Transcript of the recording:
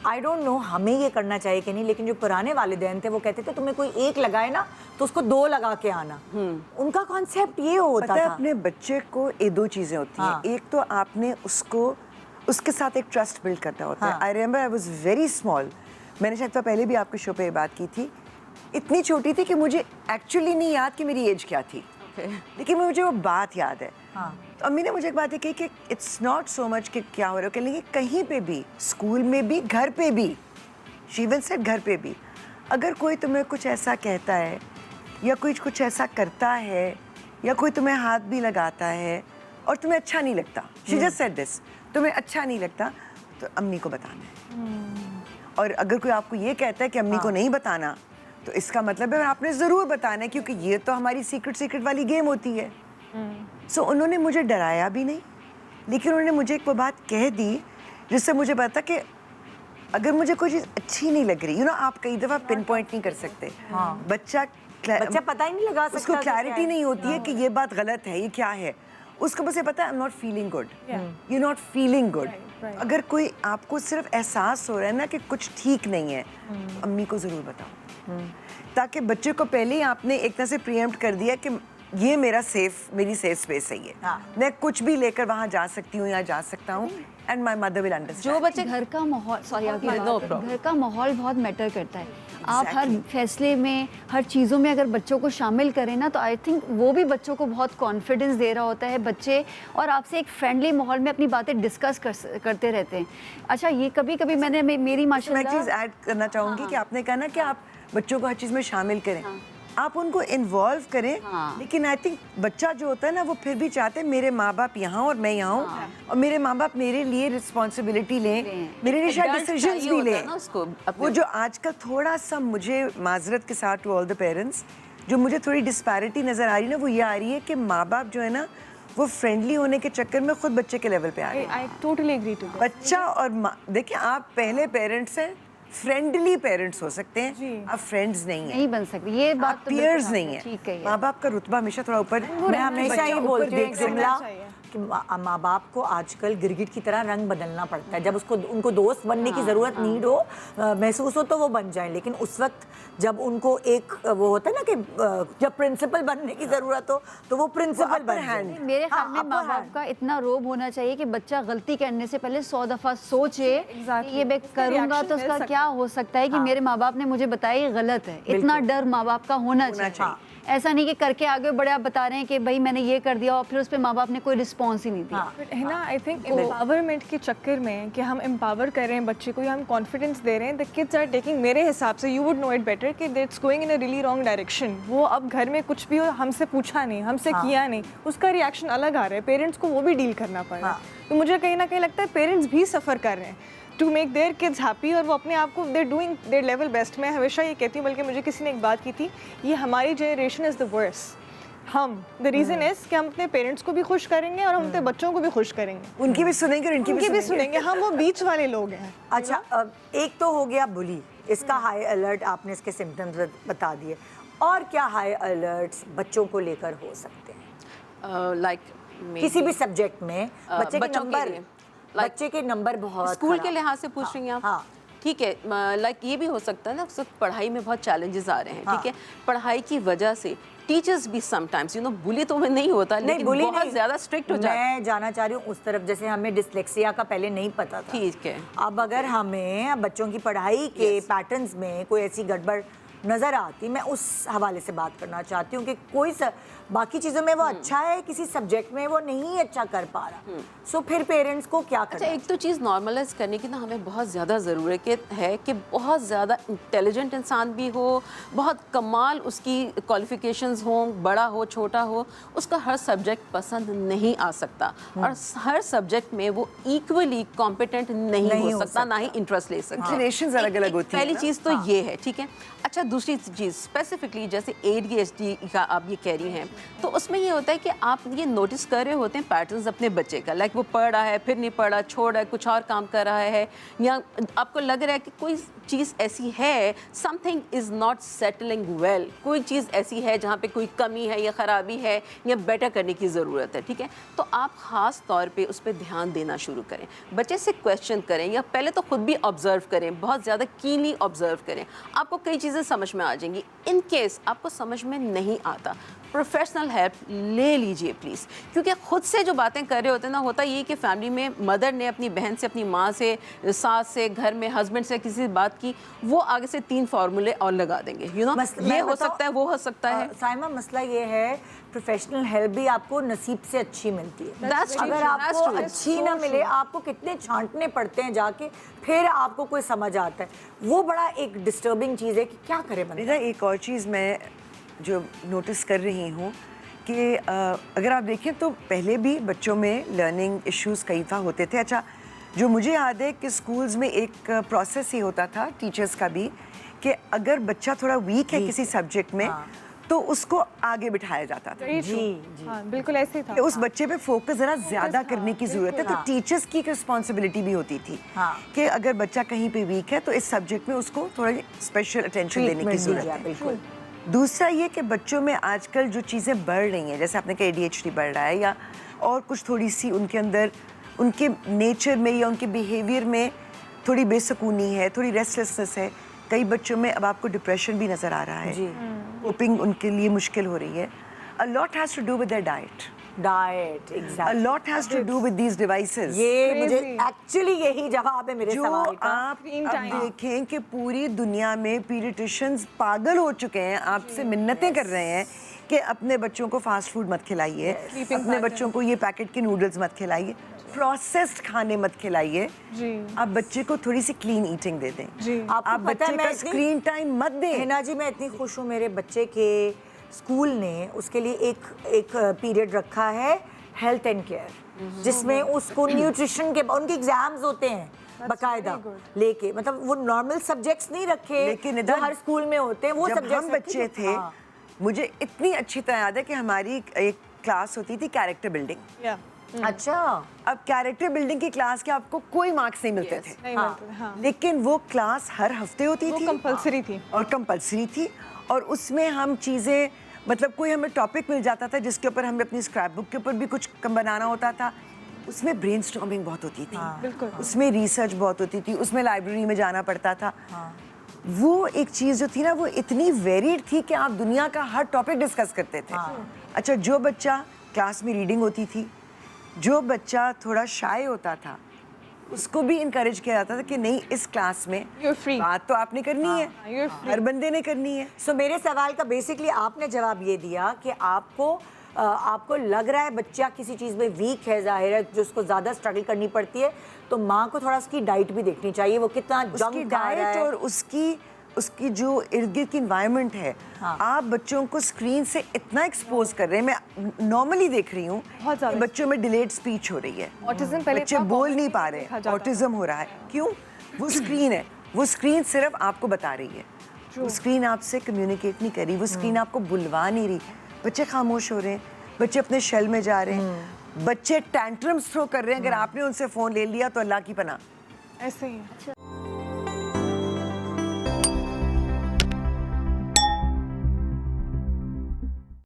I don't know हमें ये करना चाहिए कि नहीं, लेकिन जो पुराने वालिदैन थे वो कहते थे तुम्हें कोई एक लगाए ना तो उसको 2 लगा के आना। उनका कॉन्सेप्ट ये होता पता है, था। अपने बच्चे को ये 2 चीज़ें होती हैं। एक तो आपने उसको उसके साथ एक ट्रस्ट बिल्ड करना होता है। I remember I was very small, मैंने शायद पहले भी आपके शो पे ये बात की थी। इतनी छोटी थी कि मुझे एक्चुअली नहीं याद कि मेरी एज क्या थी, लेकिन मुझे वो बात याद है। तो अम्मी ने मुझे एक बात कही कि इट्स नॉट सो मच कि क्या हो रहा है, कह लेंगे कहीं पे भी, स्कूल में भी, घर पे भी, शी इवन सेड घर पे भी, अगर कोई तुम्हें कुछ ऐसा कहता है या कोई कुछ ऐसा करता है या कोई तुम्हें हाथ भी लगाता है और तुम्हें अच्छा नहीं लगता, शी जस्ट सेड दिस, तुम्हें अच्छा नहीं लगता तो अम्मी को बताना है। और अगर कोई आपको ये कहता है कि अम्मी को नहीं बताना, तो इसका मतलब है आपने ज़रूर बताना है, क्योंकि ये तो हमारी सीक्रेट वाली गेम होती है। सो उन्होंने मुझे डराया भी नहीं, लेकिन उन्होंने मुझे एक वो बात कह दी जिससे मुझे पता कि अगर मुझे कोई चीज़ अच्छी नहीं लग रही, आप कई दफ़ा पिन पॉइंट नहीं कर सकते। बच्चा पता ही नहीं लगा सकता, उसको क्लैरिटी नहीं होती है कि ये बात गलत है, ये क्या है। उसको बस ये पता है I am not feeling good, you not feeling good. अगर कोई आपको सिर्फ एहसास हो रहा है ना कि कुछ ठीक नहीं है, तो अम्मी को ज़रूर बताओ, ताकि बच्चे को पहले ही आपने एक तरह से प्रीएम्प्ट कर दिया कि ये मेरी सेफ स्पेस है, मैं कुछ भी लेकर वहाँ जा सकती हूँ या जा सकता हूँ, and my mother will understand. जो बच्चे घर का माहौल, सॉरी आपकी घर का माहौल बहुत मैटर करता है। आप हर फैसले में, हर चीज़ों में अगर बच्चों को शामिल करें ना, तो आई थिंक वो भी बच्चों को बहुत कॉन्फिडेंस दे रहा होता है बच्चे, और आपसे एक फ्रेंडली माहौल में अपनी बातें डिस्कस करते रहते हैं। अच्छा, ये कभी कभी मैंने मेरी माशाल्लाह, मैं चीज़ ऐड करना चाहूँगी कि आपने कहा ना कि आप बच्चों को हर चीज़ में शामिल करें, आप उनको इन्वॉल्व करें, लेकिन आई थिंक बच्चा जो होता है ना, वो फिर भी चाहते हैं मेरे माँ बाप यहाँ और मैं यहाँ हूँ, और मेरे माँ बाप मेरे लिए रिस्पॉन्सिबिलिटी लें, मेरे लिए शायद डिसीजंस भी लें। वो जो आजकल थोड़ा सा, मुझे माजरत के साथ टू ऑल द पेरेंट्स, जो मुझे थोड़ी डिस्पैरिटी नज़र आ रही है ना, वो ये आ रही है कि माँ बाप जो है ना, वो फ्रेंडली होने के चक्कर में खुद बच्चे के लेवल पे आ रहे हैं। I totally agree to. बच्चा और माँ, देखिए आप पहले पेरेंट्स हैं, फ्रेंडली पेरेंट्स हो सकते हैं, आप फ्रेंड्स नहीं बन सकती, ये बात तो पीयर्स नहीं ठीक है। माँ बाप का रुतबा हमेशा थोड़ा ऊपर, मैं हमेशा ही बोलती हूँ जुमला कि माँ बाप को आजकल गिरगिट की तरह रंग बदलना पड़ता है। जब उसको उनको दोस्त बनने की ज़रूरत नीड हो, महसूस हो, तो वो बन जाए, लेकिन उस वक्त जब उनको एक वो होता है ना कि जब प्रिंसिपल बनने की ज़रूरत हो तो वो प्रिंसिपल बन जाए। मेरे ख्याल में माँ बाप का इतना रोब होना चाहिए कि बच्चा गलती करने से पहले 100 दफ़ा सोचे ये मैं करूँगा तो उसका क्या हो सकता है कि मेरे माँ बाप ने मुझे बताया ये गलत है। इतना डर माँ बाप का होना चाहिए। ऐसा नहीं कि करके आगे बड़े आप बता रहे हैं कि भाई मैंने ये कर दिया और फिर उस पर माँ बाप ने कोई रिस्पॉन्स ही नहीं दिया। है ना, आई थिंक एम्पावरमेंट के चक्कर में कि हम एम्पावर कर रहे हैं बच्चे को या हम कॉन्फिडेंस दे रहे हैं, द किड्स आर टेकिंग, मेरे हिसाब से you would know it better कि that's going in a really wrong direction. वो अब घर में कुछ भी हो, हमसे पूछा नहीं, हमसे किया नहीं, उसका रिएक्शन अलग आ रहा है, पेरेंट्स को वो भी डील करना पड़ रहा है। तो मुझे कहीं ना कहीं लगता है पेरेंट्स भी सफ़र कर रहे हैं to make their kids happy, और वो अपने आप को they're doing their level best. मैं हमेशा ये कहती हूँ, बल्कि मुझे किसी ने एक बात की थी, ये हमारी जनरेशन इज़ द वर्स्ट। हम द रीज़न इज़ कि हम अपने पेरेंट्स को भी खुश करेंगे और हम अपने बच्चों को भी खुश करेंगे, उनकी भी सुनेंगे और इनकी भी सुनेंगे। हम वो बीच वाले लोग हैं। अच्छा, एक तो हो गया बुली, इसका हाई अलर्ट, आपने इसके सिम्टम्स बता दिए, और क्या हाई अलर्ट्स बच्चों को लेकर हो सकते हैं? लाइक किसी भी सब्जेक्ट में बच्चे के नंबर बहुत स्कूल के लिहाज से पूछ रही हैं आप? हाँ, ठीक है, लाइक ये भी हो सकता है ना, उस वक्त पढ़ाई में बहुत चैलेंजेस आ रहे हैं, ठीक है, पढ़ाई की वजह से टीचर्स भी समटाइम्स बुली तो नहीं होता, लेकिन बहुत ज़्यादा स्ट्रिक्ट हो जाता है। मैं जाना चाह रही हूँ उस तरफ, जैसे हमें डिस्लेक्सिया का पहले नहीं पता था, ठीक है, अब अगर हमें बच्चों की पढ़ाई के पैटर्न्स में कोई ऐसी गड़बड़ नज़र आती, मैं उस हवाले से बात करना चाहती हूँ कि कोई बाकी चीज़ों में वो अच्छा है, किसी सब्जेक्ट में वो नहीं अच्छा कर पा रहा, सो फिर पेरेंट्स को क्या करना? अच्छा, एक तो चीज़ नॉर्मलाइज करने की ना हमें बहुत ज़्यादा ज़रूरत है कि बहुत ज़्यादा इंटेलिजेंट इंसान भी हो, बहुत कमाल उसकी क्वालिफिकेशंस हो, बड़ा हो छोटा हो, उसका हर सब्जेक्ट पसंद नहीं आ सकता, और हर सब्जेक्ट में वो इक्वली कॉम्पिटेंट नहीं हो सकता, ना ही इंटरेस्ट ले सकता। अलग अलग होती है। पहली चीज़ तो ये है, ठीक है। अच्छा, दूसरी चीज़ स्पेसिफिकली जैसे ADHD का आप ये कह रही हैं, तो उसमें ये होता है कि आप ये नोटिस कर रहे होते हैं पैटर्न्स अपने बच्चे का, लाइक वो पढ़ रहा है फिर नहीं पढ़ा, छोड़ रहा है, कुछ और काम कर रहा है, या आपको लग रहा है कि कोई चीज़ ऐसी है, something is not settling well, कोई चीज़ ऐसी है जहाँ पे कोई कमी है या ख़राबी है या बेटर करने की ज़रूरत है, ठीक है, तो आप ख़ास तौर पे उस पर ध्यान देना शुरू करें, बच्चे से क्वेश्चन करें या पहले तो खुद भी ऑब्जर्व करें, बहुत ज़्यादा कीनली ऑब्जर्व करें, आपको कई चीज़ें समझ में आ जाएंगी। इन केस आपको समझ में नहीं आता, प्रोफेशनल हेल्प ले लीजिए प्लीज़, क्योंकि खुद से जो बातें कर रहे होते हैं ना, होता ये कि फैमिली में मदर ने अपनी बहन से, अपनी माँ से, सास से, घर में हस्बैंड से किसी से बात की, वो आगे से 3 फार्मूले और लगा देंगे, यू नो, ये हो सकता है, वो हो सकता है। साइमा, मसला ये है प्रोफेशनल हेल्प भी आपको नसीब से अच्छी मिलती है। That's true, अगर that's आपको true. अच्छी ना मिले, आपको कितने छांटने पड़ते हैं जाके, फिर आपको कोई समझ आता है, वो बड़ा एक डिस्टर्बिंग चीज़ है कि क्या करे बंदा। बेटा एक और चीज़ मैं जो नोटिस कर रही हूँ कि अगर आप देखें तो पहले भी बच्चों में लर्निंग इश्यूज कई दफ़ा होते थे। अच्छा, जो मुझे याद है कि स्कूल्स में एक प्रोसेस ही होता था टीचर्स का भी कि अगर बच्चा थोड़ा वीक है किसी सब्जेक्ट में, तो उसको आगे बिठाया जाता था। जी, हाँ, बिल्कुल ऐसे ही था। कि उस बच्चे पे फोकस जरा ज्यादा करने की जरूरत है, तो टीचर्स की एक रिस्पॉन्सिबिलिटी भी होती थी कि अगर बच्चा कहीं पे वीक है तो इस सब्जेक्ट में उसको थोड़ा स्पेशल अटेंशन देने की जरूरत है। बिल्कुल। दूसरा ये कि बच्चों में आजकल जो चीज़ें बढ़ रही हैं, जैसे आपने कहा ADHD बढ़ रहा है, या और कुछ थोड़ी सी उनके अंदर, उनके नेचर में या उनके बिहेवियर में थोड़ी बेसुकूनी है, थोड़ी रेस्टलेसनेस है। कई बच्चों में अब आपको डिप्रेशन भी नज़र आ रहा है, कोपिंग उनके लिए मुश्किल हो रही है। A lot has to do with their diet. Diet, A exactly. lot has to do with these devices. ये मुझे Crazy. एक्चुअली यही जवाब है मेरे जो सवाल का। आप Screen अब time. देखें कि पूरी दुनिया में पीडियट्रिशियंस पागल हो चुके हैं, आपसे मिन्नतें कर रहे हैं कि अपने बच्चों को फास्ट फूड मत खिलाइए, अपने बच्चों को ये पैकेट के नूडल्स मत खिलाइए, प्रोसेस्ड खाने मत खिलाइए, आप बच्चे को थोड़ी सी क्लीन ईटिंग दे दें। आपको आप पता है बच्चे मैं का इतनी- स्क्रीन टाइम मत दें। हिना जी, मैं इतनी खुश हूँ, मेरे बच्चे के स्कूल ने उसके लिए एक पीरियड रखा है हेल्थ एंड केयर, जिसमें उसको न्यूट्रिशन के उनके एग्जाम्स होते हैं बकायदा लेके, मतलब वो नॉर्मल सब्जेक्ट्स नहीं रखे लेकिन जो इधर हर स्कूल में होते हैं, वो जब सब्जेक्ट्स हम बच्चे थे, मुझे इतनी अच्छी तरह याद है कि हमारी एक क्लास होती थी कैरेक्टर बिल्डिंग। अच्छा, अब कैरेक्टर बिल्डिंग की क्लास के आपको कोई मार्क्स नहीं मिलते थे, नहीं मिलते थे, हाँ। लेकिन वो क्लास हर हफ्ते होती वो थी, कंपलसरी थी। और कंपलसरी थी, और उसमें हम चीज़ें, मतलब कोई हमें टॉपिक मिल जाता था जिसके ऊपर हमें अपनी स्क्रैप बुक के ऊपर भी कुछ बनाना होता था, उसमें ब्रेनस्टॉर्मिंग बहुत होती थी, बिल्कुल। उसमें रिसर्च बहुत होती थी, उसमें लाइब्रेरी में जाना पड़ता था। वो एक चीज़ जो थी ना, वो इतनी वेरिड थी कि आप दुनिया का हर टॉपिक डिस्कस करते थे। अच्छा, जो बच्चा क्लास में रीडिंग होती थी, जो बच्चा थोड़ा शाय होता था, उसको भी इनकरेज किया जाता था कि नहीं, इस क्लास में You're free. बात तो आपने करनी है, you're free. हर बंदे ने करनी है। सो मेरे सवाल का बेसिकली आपने जवाब ये दिया कि आपको लग रहा है बच्चा किसी चीज़ में वीक है, जाहिर है जो उसको ज़्यादा स्ट्रगल करनी पड़ती है, तो माँ को थोड़ा उसकी डाइट भी देखनी चाहिए, वो कितना उसकी जंक खा रहा डाइट है। और उसकी जो इर्द गिर्द की इन्वायरमेंट है, आप बच्चों को स्क्रीन से इतना एक्सपोज कर रहे हैं। मैं नॉर्मली देख रही हूँ बहुत ज़्यादा। कि बच्चों में डिलेड स्पीच हो रही है, ऑटिज्म पहले बच्चे इतना बोल common नहीं पा देखा रहे, जाता ऑटिज्म हो रहा है। क्यों? वो स्क्रीन है, वो स्क्रीन सिर्फ आपको बता रही है, वो स्क्रीन आपसे कम्युनिकेट नहीं कर रही, वो स्क्रीन आपको बुलवा नहीं रही। बच्चे खामोश हो रहे हैं, बच्चे अपने शेल में जा रहे हैं, बच्चे टैंट्रम्स थ्रो कर रहे हैं। अगर आपने उनसे फ़ोन ले लिया तो अल्लाह की पनाह। ऐसे ही है।